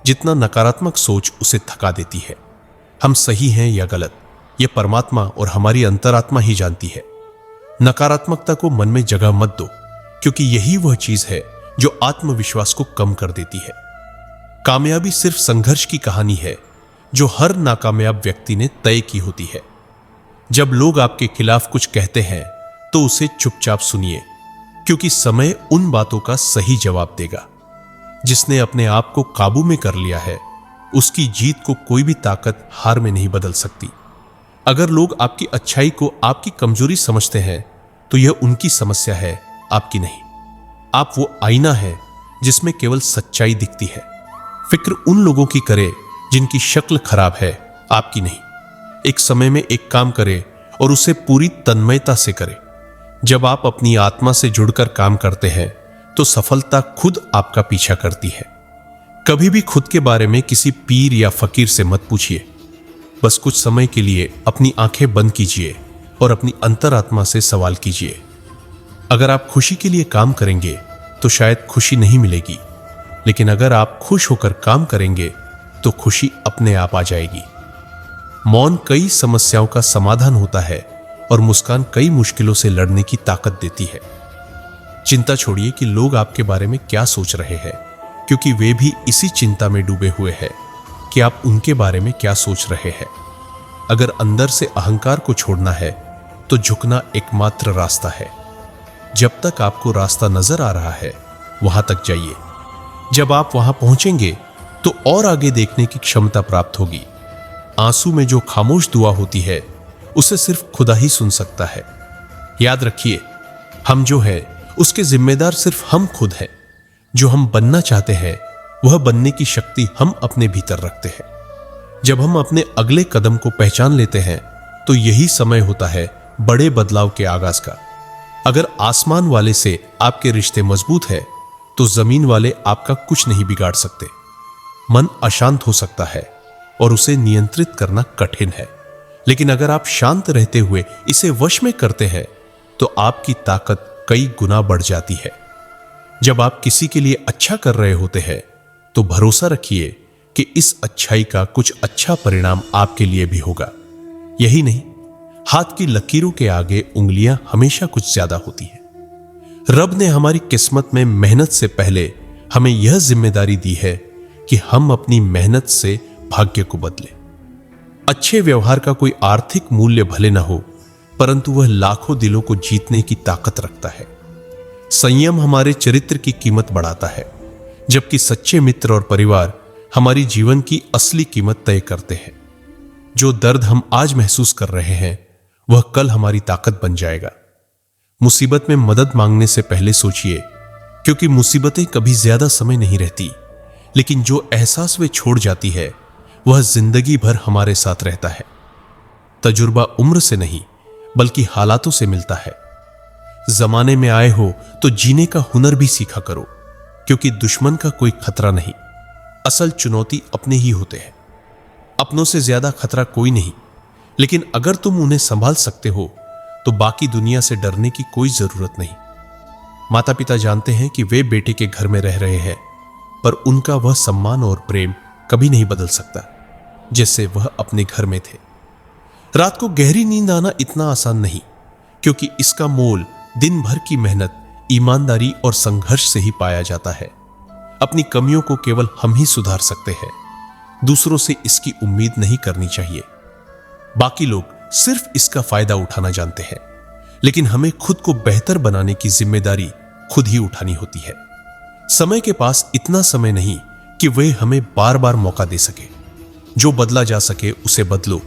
जितना नकारात्मक सोच उसे थका देती है। हम सही हैं या गलत, यह परमात्मा और हमारी अंतरात्मा ही जानती है। नकारात्मकता को मन में जगह मत दो, क्योंकि यही वह चीज है जो आत्मविश्वास को कम कर देती है। कामयाबी सिर्फ संघर्ष की कहानी है जो हर नाकामयाब व्यक्ति ने तय की होती है। जब लोग आपके खिलाफ कुछ कहते हैं तो उसे चुपचाप सुनिए, क्योंकि समय उन बातों का सही जवाब देगा। जिसने अपने आप को काबू में कर लिया है, उसकी जीत को कोई भी ताकत हार में नहीं बदल सकती। अगर लोग आपकी अच्छाई को आपकी कमजोरी समझते हैं तो यह उनकी समस्या है, आपकी नहीं। आप वो आईना है जिसमें केवल सच्चाई दिखती है। फिक्र उन लोगों की करे जिनकी शक्ल खराब है, आपकी नहीं। एक समय में एक काम करे और उसे पूरी तन्मयता से करे। जब आप अपनी आत्मा से जुड़कर काम करते हैं तो सफलता खुद आपका पीछा करती है। कभी भी खुद के बारे में किसी पीर या फकीर से मत पूछिए। बस कुछ समय के लिए अपनी आंखें बंद कीजिए और अपनी अंतरात्मा से सवाल कीजिए। अगर आप खुशी के लिए काम करेंगे तो शायद खुशी नहीं मिलेगी, लेकिन अगर आप खुश होकर काम करेंगे तो खुशी अपने आप आ जाएगी। मौन कई समस्याओं का समाधान होता है और मुस्कान कई मुश्किलों से लड़ने की ताकत देती है। चिंता छोड़िए कि लोग आपके बारे में क्या सोच रहे हैं, क्योंकि वे भी इसी चिंता में डूबे हुए हैं कि आप उनके बारे में क्या सोच रहे हैं। अगर अंदर से अहंकार को छोड़ना है तो झुकना एकमात्र रास्ता है। जब तक आपको रास्ता नजर आ रहा है वहां तक जाइए। जब आप वहां पहुंचेंगे तो और आगे देखने की क्षमता प्राप्त होगी। आंसू में जो खामोश दुआ होती है उसे सिर्फ खुदा ही सुन सकता है। याद रखिए, हम जो है उसके जिम्मेदार सिर्फ हम खुद हैं। जो हम बनना चाहते हैं वह बनने की शक्ति हम अपने भीतर रखते हैं। जब हम अपने अगले कदम को पहचान लेते हैं तो यही समय होता है बड़े बदलाव के आगाज का। अगर आसमान वाले से आपके रिश्ते मजबूत है तो जमीन वाले आपका कुछ नहीं बिगाड़ सकते। मन अशांत हो सकता है और उसे नियंत्रित करना कठिन है, लेकिन अगर आप शांत रहते हुए इसे वश में करते हैं तो आपकी ताकत कई गुना बढ़ जाती है। जब आप किसी के लिए अच्छा कर रहे होते हैं तो भरोसा रखिए कि इस अच्छाई का कुछ अच्छा परिणाम आपके लिए भी होगा। यही नहीं, हाथ की लकीरों के आगे उंगलियां हमेशा कुछ ज्यादा होती हैं। रब ने हमारी किस्मत में मेहनत से पहले हमें यह जिम्मेदारी दी है कि हम अपनी मेहनत से भाग्य को बदलें। अच्छे व्यवहार का कोई आर्थिक मूल्य भले न हो, परंतु वह लाखों दिलों को जीतने की ताकत रखता है। संयम हमारे चरित्र की कीमत बढ़ाता है, जबकि सच्चे मित्र और परिवार हमारी जीवन की असली कीमत तय करते हैं। जो दर्द हम आज महसूस कर रहे हैं, वह कल हमारी ताकत बन जाएगा। मुसीबत में मदद मांगने से पहले सोचिए, क्योंकि मुसीबतें कभी ज्यादा समय नहीं रहती, लेकिन जो एहसास वे छोड़ जाती है वह जिंदगी भर हमारे साथ रहता है। तजुर्बा उम्र से नहीं, बल्कि हालातों से मिलता है। जमाने में आए हो तो जीने का हुनर भी सीखा करो, क्योंकि दुश्मन का कोई खतरा नहीं, असल चुनौती अपने ही होते हैं। अपनों से ज्यादा खतरा कोई नहीं, लेकिन अगर तुम उन्हें संभाल सकते हो तो बाकी दुनिया से डरने की कोई जरूरत नहीं। माता पिता जानते हैं कि वे बेटे के घर में रह रहे हैं, पर उनका वह सम्मान और प्रेम कभी नहीं बदल सकता जैसे वह अपने घर में थे। रात को गहरी नींद आना इतना आसान नहीं, क्योंकि इसका मोल दिन भर की मेहनत, ईमानदारी और संघर्ष से ही पाया जाता है। अपनी कमियों को केवल हम ही सुधार सकते हैं, दूसरों से इसकी उम्मीद नहीं करनी चाहिए। बाकी लोग सिर्फ इसका फायदा उठाना जानते हैं, लेकिन हमें खुद को बेहतर बनाने की जिम्मेदारी खुद ही उठानी होती है। समय के पास इतना समय नहीं कि वे हमें बार बार मौका दे सके। जो बदला जा सके उसे बदलो,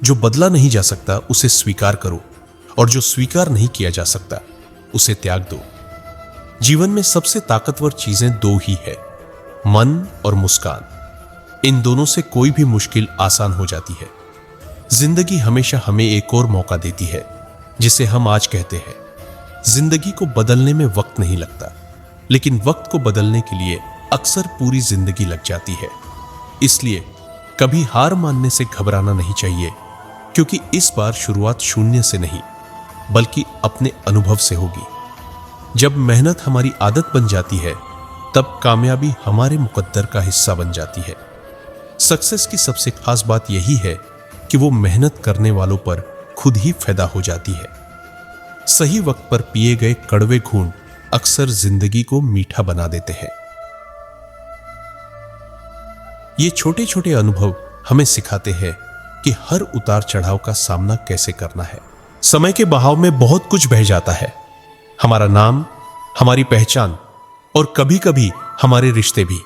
जो बदला नहीं जा सकता उसे स्वीकार करो, और जो स्वीकार नहीं किया जा सकता उसे त्याग दो। जीवन में सबसे ताकतवर चीजें दो ही है, मन और मुस्कान। इन दोनों से कोई भी मुश्किल आसान हो जाती है। जिंदगी हमेशा हमें एक और मौका देती है, जिसे हम आज कहते हैं। जिंदगी को बदलने में वक्त नहीं लगता, लेकिन वक्त को बदलने के लिए अक्सर पूरी जिंदगी लग जाती है। इसलिए कभी हार मानने से घबराना नहीं चाहिए, क्योंकि इस बार शुरुआत शून्य से नहीं, बल्कि अपने अनुभव से होगी। जब मेहनत हमारी आदत बन जाती है, तब कामयाबी हमारे मुकद्दर का हिस्सा बन जाती है। सक्सेस की सबसे खास बात यही है कि वो मेहनत करने वालों पर खुद ही पैदा हो जाती है। सही वक्त पर पिए गए कड़वे घूंट अक्सर जिंदगी को मीठा बना देते हैं। ये छोटे छोटे अनुभव हमें सिखाते हैं कि हर उतार चढ़ाव का सामना कैसे करना है। समय के बहाव में बहुत कुछ बह जाता है, हमारा नाम, हमारी पहचान और कभी कभी हमारे रिश्ते भी।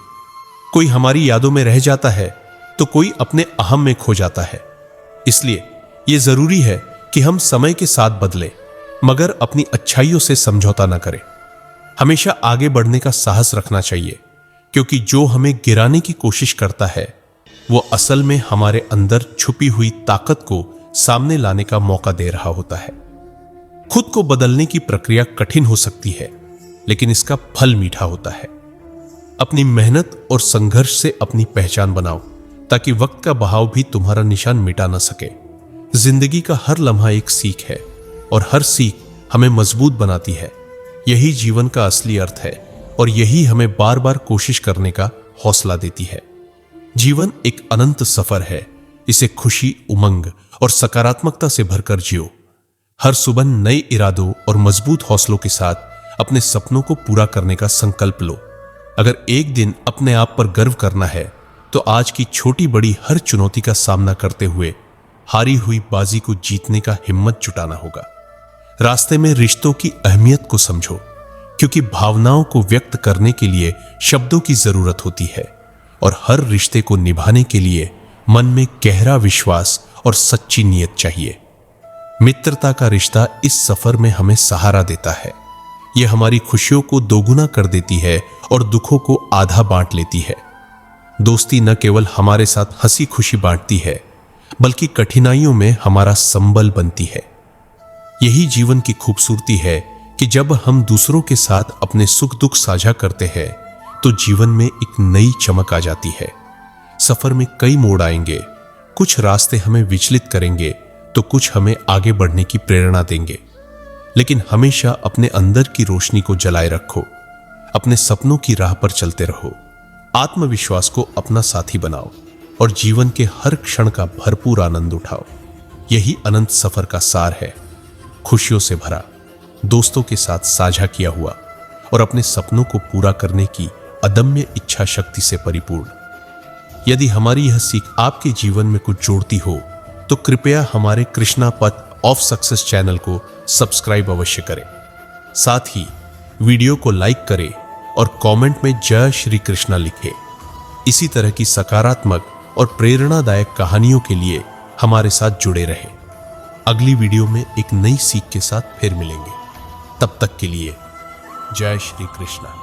कोई हमारी यादों में रह जाता है तो कोई अपने अहम में खो जाता है। इसलिए यह जरूरी है कि हम समय के साथ बदलें, मगर अपनी अच्छाइयों से समझौता न करें। हमेशा आगे बढ़ने का साहस रखना चाहिए, क्योंकि जो हमें गिराने की कोशिश करता है वो असल में हमारे अंदर छुपी हुई ताकत को सामने लाने का मौका दे रहा होता है। खुद को बदलने की प्रक्रिया कठिन हो सकती है, लेकिन इसका फल मीठा होता है। अपनी मेहनत और संघर्ष से अपनी पहचान बनाओ, ताकि वक्त का बहाव भी तुम्हारा निशान मिटा न सके। जिंदगी का हर लम्हा एक सीख है, और हर सीख हमें मजबूत बनाती है। यही जीवन का असली अर्थ है, और यही हमें बार बार कोशिश करने का हौसला देती है। जीवन एक अनंत सफर है, इसे खुशी, उमंग और सकारात्मकता से भरकर जियो। हर सुबह नए इरादों और मजबूत हौसलों के साथ अपने सपनों को पूरा करने का संकल्प लो। अगर एक दिन अपने आप पर गर्व करना है, तो आज की छोटी बड़ी हर चुनौती का सामना करते हुए हारी हुई बाजी को जीतने का हिम्मत जुटाना होगा। रास्ते में रिश्तों की अहमियत को समझो, क्योंकि भावनाओं को व्यक्त करने के लिए शब्दों की जरूरत होती है, और हर रिश्ते को निभाने के लिए मन में गहरा विश्वास और सच्ची नीयत चाहिए। मित्रता का रिश्ता इस सफर में हमें सहारा देता है। यह हमारी खुशियों को दोगुना कर देती है और दुखों को आधा बांट लेती है। दोस्ती न केवल हमारे साथ हंसी खुशी बांटती है, बल्कि कठिनाइयों में हमारा संबल बनती है। यही जीवन की खूबसूरती है कि जब हम दूसरों के साथ अपने सुख दुख साझा करते हैं, तो जीवन में एक नई चमक आ जाती है। सफर में कई मोड़ आएंगे, कुछ रास्ते हमें विचलित करेंगे तो कुछ हमें आगे बढ़ने की प्रेरणा देंगे, लेकिन हमेशा अपने अंदर की रोशनी को जलाए रखो। अपने सपनों की राह पर चलते रहो, आत्मविश्वास को अपना साथी बनाओ और जीवन के हर क्षण का भरपूर आनंद उठाओ। यही अनंत सफर का सार है, खुशियों से भरा, दोस्तों के साथ साझा किया हुआ और अपने सपनों को पूरा करने की अदम्य इच्छा शक्ति से परिपूर्ण। यदि हमारी यह सीख आपके जीवन में कुछ जोड़ती हो तो कृपया हमारे Krishna path of success channel को सब्सक्राइब अवश्य करें। साथ ही वीडियो को लाइक करें और कमेंट में जय श्री कृष्णा लिखें। इसी तरह की सकारात्मक और प्रेरणादायक कहानियों के लिए हमारे साथ जुड़े रहें। अगली वीडियो में एक नई सीख के साथ फिर मिलेंगे। तब तक के लिए जय श्री कृष्णा।